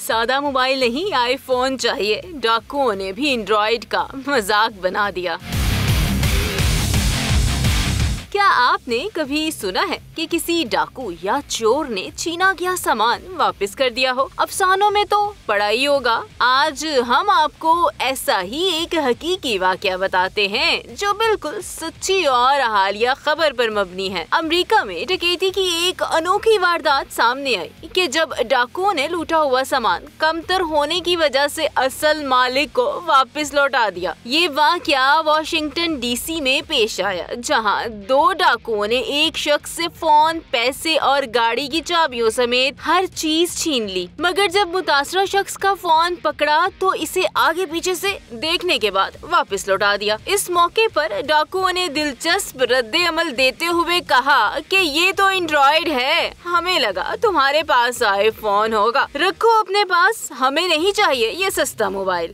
सादा मोबाइल नहीं, आईफोन चाहिए। डाकुओं ने भी एंड्रॉइड का मजाक बना दिया। क्या आपने कभी सुना है कि किसी डाकू या चोर ने छीना गया सामान वापस कर दिया हो? अफसानों में तो पढ़ा ही होगा। आज हम आपको ऐसा ही एक हकीकी वाकया बताते हैं जो बिल्कुल सच्ची और हालिया खबर पर मबनी है। अमेरिका में डकैती की एक अनोखी वारदात सामने आई कि जब डाकुओं ने लूटा हुआ सामान कमतर होने की वजह से असल मालिक को वापस लौटा दिया। ये वाकया वाशिंगटन डीसी में पेश आया, जहां 2 डाकुओं ने एक शख्स से फोन, पैसे और गाड़ी की चाबियों समेत हर चीज छीन ली। मगर जब मुतासरा शख्स का फोन पकड़ा तो इसे आगे पीछे से देखने के बाद वापस लौटा दिया। इस मौके पर डाकुओं ने दिलचस्प रद्दे अमल देते हुए कहा कि ये तो एंड्रॉइड है, हमें लगा तुम्हारे पास आईफोन होगा, रखो अपने पास, हमें नहीं चाहिए ये सस्ता मोबाइल।